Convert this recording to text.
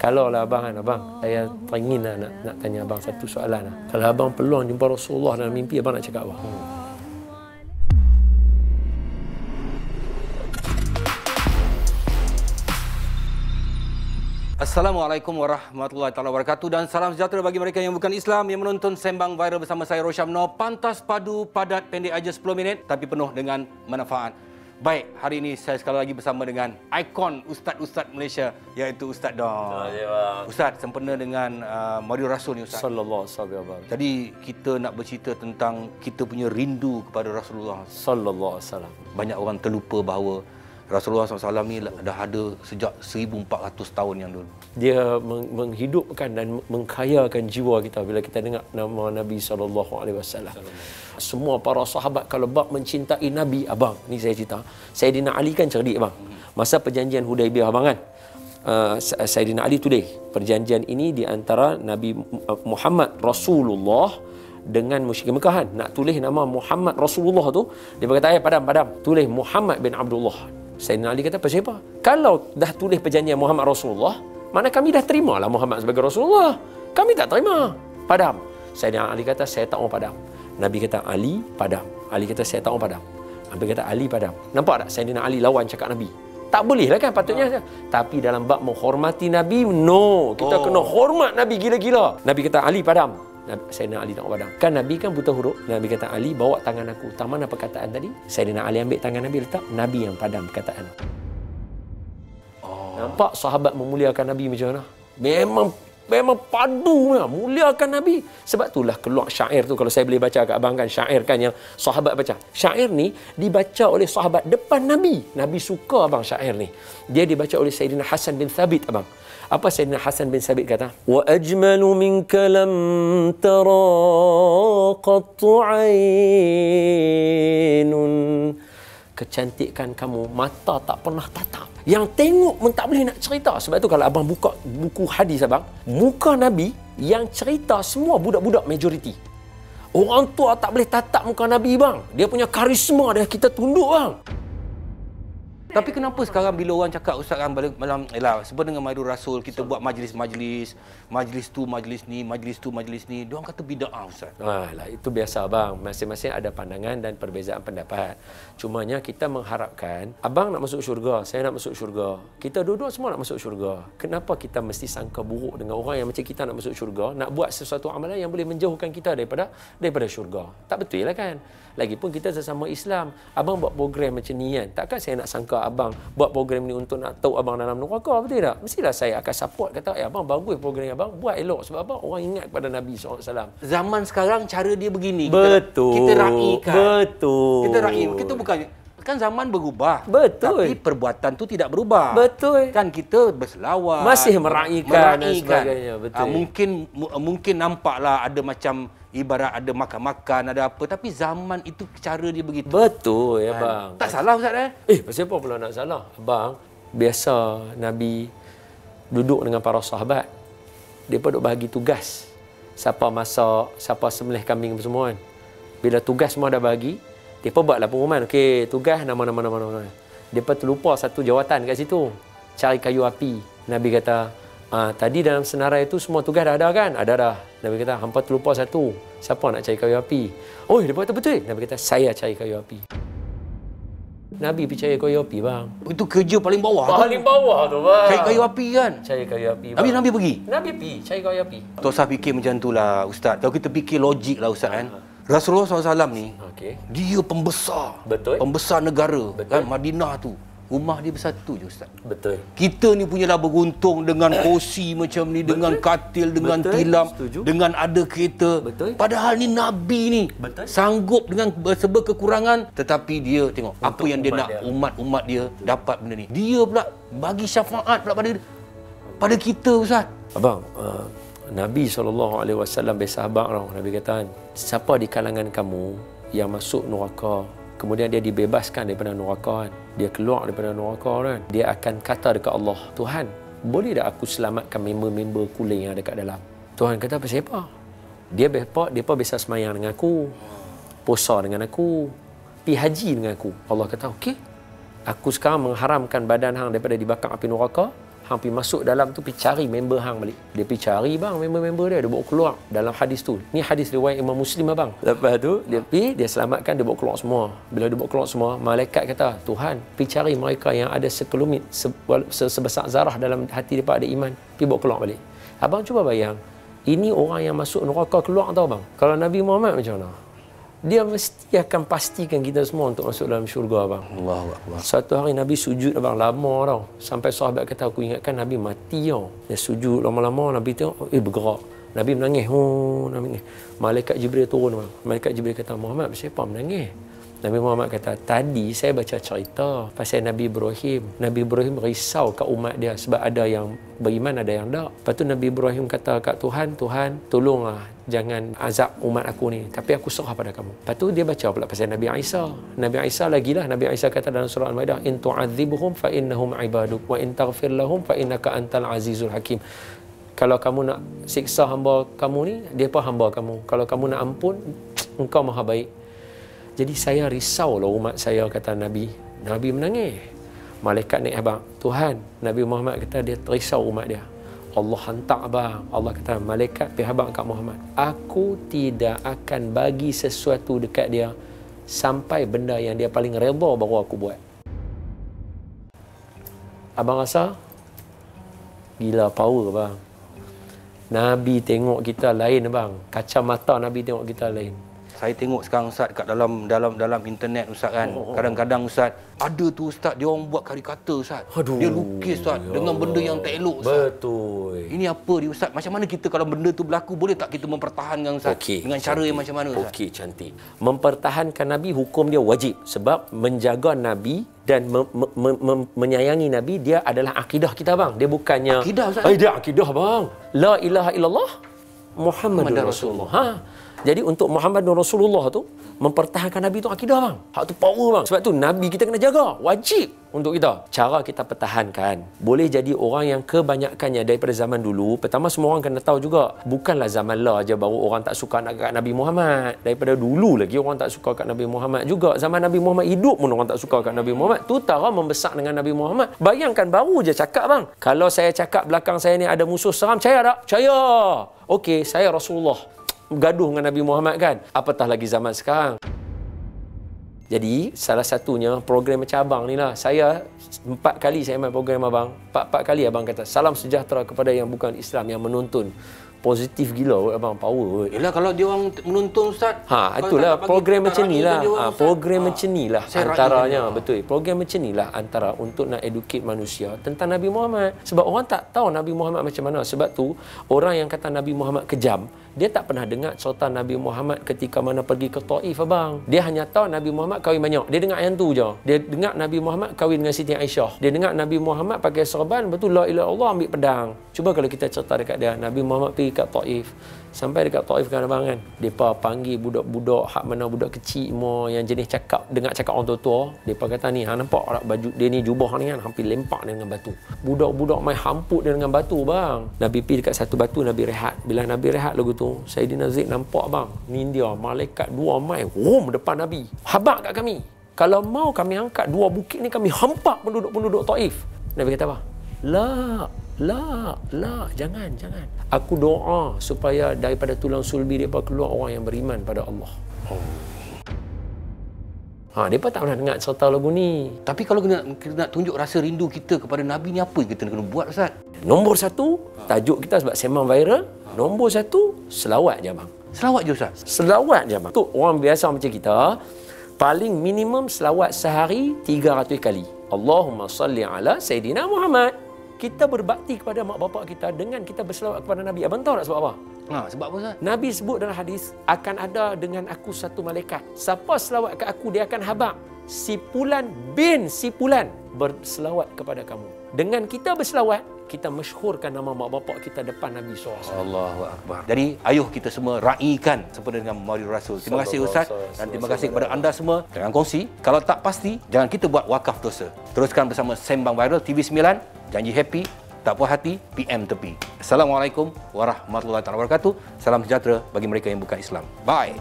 Kalau lah abang kan, abang, saya ingin nak tanya abang satu soalan lah. Kalau abang peluang jumpa Rasulullah dalam mimpi, abang nak cakap apa? Assalamualaikum warahmatullahi wabarakatuh dan salam sejahtera bagi mereka yang bukan Islam yang menonton Sembang Viral bersama saya Rosyamno. Pantas, padu, padat, pendek aja 10 minit tapi penuh dengan manfaat. Baik, hari ini saya sekali lagi bersama dengan ikon Ustaz-Ustaz Malaysia iaitu Ustaz Don. Ustaz, sempena dengan Maulid Rasul ni Ustaz. Sallallahu alaihi wasallam. Jadi kita nak bercerita tentang kita punya rindu kepada Rasulullah. Sallallahu alaihi wasallam. Banyak orang terlupa bahawa Rasulullah SAW ni dah ada sejak 1400 tahun yang dulu. Dia menghidupkan dan mengkayakan jiwa kita bila kita dengar nama Nabi SAW. Semua para sahabat kalau bab mencintai Nabi, abang, ni saya cerita. Sayyidina Ali kan cerdik, abang. Masa perjanjian Hudaibiyah, abang kan. Sayyidina Ali tulis perjanjian ini di antara Nabi Muhammad Rasulullah dengan musyrik Mekah kan. Nak tulis nama Muhammad Rasulullah tu, dia berkata, padam, tulis Muhammad bin Abdullah. Sayyidina Ali kata, pasal apa? Kalau dah tulis perjanjian Muhammad Rasulullah, mana kami dah terima lah Muhammad sebagai Rasulullah. Kami tak terima. Padam. Sayyidina Ali kata, saya tak mau padam. Nabi kata, Ali padam. Ali kata, saya tak mau padam. Nabi kata, Ali padam. Nampak tak? Sayyidina Ali lawan cakap Nabi. Tak boleh lah kan patutnya. Tapi dalam bab menghormati Nabi, no. Kita kena hormat Nabi gila-gila. Nabi kata, Ali padam. Sayyidina Ali tak padam. Kan Nabi kan buta huruf. Nabi kata, Ali bawa tangan aku. Tak mana perkataan tadi? Sayyidina Ali ambil tangan Nabi letak. Nabi yang padam perkataan. Nampak sahabat memuliakan Nabi macam mana? Memang padu lah. Muliakan Nabi. Sebab itulah keluar syair tu. Kalau saya boleh baca kat abang kan. Syair kan yang sahabat baca. Syair ni dibaca oleh sahabat depan Nabi. Nabi suka abang syair ni. Dia dibaca oleh Sayyidina Hasan bin Thabit, abang. Apa Sayyidina Hasan bin Thabit kata? Wa ajmalu minka lam tara qattu aynun. Kecantikan kamu mata tak pernah tatap. Yang tengok pun tak boleh nak cerita. Sebab tu kalau abang buka buku hadis abang, muka Nabi yang cerita semua budak-budak majoriti. Orang tua tak boleh tatap muka Nabi, bang. Dia punya karisma dia kita tunduk, bang. Tapi kenapa sekarang bila orang cakap Ustaz kan malam sebab dengan Maulid Rasul kita buat majlis tu majlis ni, majlis tu majlis ni, dia orang kata bid'ah Ustaz. Lah itu biasa, bang. Masing-masing ada pandangan dan perbezaan pendapat. Cumanya kita mengharapkan abang nak masuk syurga, saya nak masuk syurga. Kita dua-dua semua nak masuk syurga. Kenapa kita mesti sangka buruk dengan orang yang macam kita nak masuk syurga, nak buat sesuatu amalan yang boleh menjauhkan kita daripada syurga? Tak betul lah kan? Lagipun kita sesama Islam. Abang buat program macam ni kan. Takkan saya nak sangka abang buat program ni untuk nak tahu abang dalam neraka, betul tak? Mestilah saya akan support, kata, abang bagus program abang, buat elok. Sebab apa? Orang ingat kepada Nabi SAW. Zaman sekarang cara dia begini. Betul. Kita raikan. Betul. Kita raih. Kita bukan... Kan zaman berubah. Betul. Tapi perbuatan tu tidak berubah. Betul. Kan kita berselawat. Masih meraihkan dan sebagainya. Betul. Mungkin nampaklah ada macam ibarat ada makan-makan, ada apa. Tapi zaman itu cara dia begitu. Betul ya, bang. Tak salah Ustaz Pasal apa pula nak salah? Abang, biasa Nabi duduk dengan para sahabat. Dia pun duk bahagi tugas. Siapa masak, siapa sembelih kambing semua kan. Bila tugas semua dah bagi, dia pun buatlah pengumuman. Okey, tugas nama-nama. Dia pun terlupa satu jawatan kat situ. Cari kayu api. Nabi kata, tadi dalam senarai itu semua tugas dah ada kan? Ada dah. Nabi kata, hampa terlupa satu. Siapa nak cari kayu api? Oh, dia kata betul. Nabi kata, saya cari kayu api. Nabi pergi cari kayu api, bang. Itu kerja paling bawah. Paling bawah tu, bang. Cari kayu api kan? Cari kayu api, bang. Habis Nabi pergi? Nabi pergi cari kayu api. Tak usah fikir macam tu lah, Ustaz. Kalau kita fikir logik lah, Ustaz kan? Rasulullah SAW ni, dia pembesar. Betul. Pembesar negara. Betul. Kan? Madinah tu. Rumah dia bersatu je, Ustaz. Betul. Kita ni punyalah beruntung dengan kursi macam ni, dengan katil, dengan tilam, dengan ada kereta. Betul. Padahal ni Nabi ni sanggup dengan serba kekurangan, tetapi dia tengok untuk apa yang dia nak, umat-umat dia dapat benda ni. Dia pula bagi syafaat pula pada kita, Ustaz. Abang, Nabi SAW bersahabat orang. Nabi kata, siapa di kalangan kamu yang masuk neraka, kemudian dia dibebaskan daripada neraka kan, dia keluar daripada neraka kan, dia akan kata dekat Allah, Tuhan, boleh tak aku selamatkan member-member kuling yang ada kat dalam? Tuhan kata, apa siapa? Dia pun biasa semayang dengan aku, puasa dengan aku, pergi haji dengan aku. Allah kata, okey, aku sekarang mengharamkan badan hang daripada dibakar api neraka. Hang pergi masuk dalam tu, pergi cari member hang balik. Dia pergi cari bang, member-member dia bawa keluar dalam hadis tu. Ni hadis riwayat Imam Muslim abang. Lepas tu dia pergi, dia selamatkan, dia bawa keluar semua. Bila dia bawa keluar semua, malaikat kata, Tuhan, pergi cari mereka yang ada sekelumit sebesar zarah dalam hati mereka ada iman, pergi bawa keluar balik. Abang cuba bayang, ini orang yang masuk neraka keluar tahu bang. Kalau Nabi Muhammad macam mana? Dia mesti akan pastikan kita semua untuk masuk dalam syurga abang. Allahu Akbar. Satu hari Nabi sujud abang, lama tau. Sampai sahabat kata, aku ingatkan Nabi mati tau. Dia sujud lama-lama, Nabi tengok, bergerak. Nabi menangis. Menangis. Malaikat Jibril turun abang. Malaikat Jibril kata, Muhammad, siapa menangis? Nabi Muhammad kata, tadi saya baca cerita pasal Nabi Ibrahim. Nabi Ibrahim risau kat umat dia sebab ada yang beriman, ada yang tak. Lepas tu Nabi Ibrahim kata kat Tuhan, Tuhan tolonglah jangan azab umat aku ni, tapi aku serah pada kamu. Lepas tu dia baca pula pasal Nabi Isa. Nabi Isa lagilah, Nabi Isa kata dalam surah Al-Maidah, in tu'adzibhum fa innahum ibaduk wa in taghfir lahum fa innaka antal azizul hakim. Kalau kamu nak siksa hamba kamu ni, dia pun hamba kamu. Kalau kamu nak ampun, engkau maha baik. Jadi saya risaulah umat saya, kata Nabi. Nabi menangis. Malaikat naik abang, Tuhan, Nabi Muhammad kata dia risau umat dia. Allah hantar abang. Allah kata, malaikat pergi abang kat Muhammad, aku tidak akan bagi sesuatu dekat dia sampai benda yang dia paling redha baru aku buat. Abang rasa gila power bang. Nabi tengok kita lain bang. Kacamata Nabi tengok kita lain. Saya tengok sekarang Ustaz kat dalam internet Ustaz kan. Kadang-kadang Ustaz ada tu Ustaz, dia orang buat karikatur Ustaz. Aduh, dia lukis Ustaz dengan benda yang tak elok Ustaz. Betul. Ini apa dia Ustaz? Macam mana kita kalau benda tu berlaku, boleh tak kita mempertahankan Ustaz? Dengan cara yang macam mana Ustaz? Okey, cantik. Mempertahankan Nabi, hukum dia wajib. Sebab menjaga Nabi dan menyayangi Nabi, dia adalah akidah kita bang. Dia bukannya akidah Ustaz. Dia akidah bang. La ilaha illallah Muhammadur Rasulullah. Ha. Jadi untuk Muhammad Rasulullah tu, mempertahankan Nabi tu akidah bang. Hak tu power bang. Sebab tu Nabi kita kena jaga. Wajib untuk kita. Cara kita pertahankan. Boleh jadi orang yang kebanyakannya daripada zaman dulu. Pertama semua orang kena tahu juga. Bukanlah zaman lah aja baru orang tak suka nak kat Nabi Muhammad. Daripada dulu lagi orang tak suka kat Nabi Muhammad juga. Zaman Nabi Muhammad hidup pun orang tak suka kat Nabi Muhammad. Tu tara membesar dengan Nabi Muhammad. Bayangkan baru je cakap bang. Kalau saya cakap belakang saya ni ada musuh seram, percaya tak? Percaya. Okey, saya Rasulullah. Gaduh dengan Nabi Muhammad kan, apatah lagi zaman sekarang. Jadi salah satunya program macam abang ni lah. Saya 4 kali saya main program abang, 4 kali abang kata salam sejahtera kepada yang bukan Islam, yang menonton. Positif gila abang, power. Yelah kalau dia orang menonton Ustaz. Itulah program macam ni lah. Program macam ni lah antaranya. Betul. Program macam ni lah antara untuk nak educate manusia tentang Nabi Muhammad. Sebab orang tak tahu Nabi Muhammad macam mana. Sebab tu orang yang kata Nabi Muhammad kejam, dia tak pernah dengar cerita Nabi Muhammad ketika mana pergi ke Taif abang. Dia hanya tahu Nabi Muhammad kahwin banyak. Dia dengar yang tu je. Dia dengar Nabi Muhammad kahwin dengan Siti Aisyah. Dia dengar Nabi Muhammad pakai serban, betul la ilaha illallah, ambil pedang. Cuba kalau kita cerita dekat dia, Nabi Muhammad pergi kat Taif. Sampai dekat Taif kan abang kan, depa panggil budak-budak hak mana budak kecil mo yang jenis cakap, dengar cakap orang tua-tua, depa kata ni, hang nampak tak baju dia ni, jubah ni kan, hampir lempak dia dengan batu. Budak-budak main hamput dia dengan batu bang. Nabi pergi dekat satu batu, Nabi rehat. Bila Nabi rehat lagu tu, Sayyidina Zaid nampak bang, ni dia malaikat 2 main depan Nabi. Habaq kat kami. Kalau mau kami angkat 2 bukit ni, kami hampak penduduk-penduduk Taif. Nabi kata apa? La, jangan. Aku doa supaya daripada tulang sulbi mereka keluar orang yang beriman pada Allah. Mereka tak pernah dengar cerita lagu ni. Tapi kalau kita nak tunjuk rasa rindu kita kepada Nabi ni, apa yang kita kena buat Ustaz? Nombor 1, tajuk kita sebab sembang viral. Nombor 1, selawat je bang. Selawat je Ustaz? Selawat je bang. Tu orang biasa macam kita, paling minimum selawat sehari 300 kali. Allahumma salli ala Sayyidina Muhammad. Kita berbakti kepada mak bapak kita dengan kita berselawat kepada Nabi. Abang tahu tak sebab apa? Sebab apa Ustaz? Nabi sebut dalam hadis, akan ada dengan aku satu malaikat. Siapa selawat ke aku, dia akan habaq. Si Fulan bin si Fulan berselawat kepada kamu. Dengan kita berselawat, kita masyhurkan nama mak bapak kita depan Nabi SAW. Allahu Akbar. Jadi, ayuh kita semua raikan sempena dengan Maulid Rasul. Terima kasih Ustaz. Dan terima kasih kepada anda semua. Jangan kongsi. Kalau tak pasti, jangan kita buat wakaf dosa. Teruskan bersama Sembang Viral TV9. Janji happy, tak puas hati, PM tepi. Assalamualaikum warahmatullahi wabarakatuh. Salam sejahtera bagi mereka yang bukan Islam. Bye.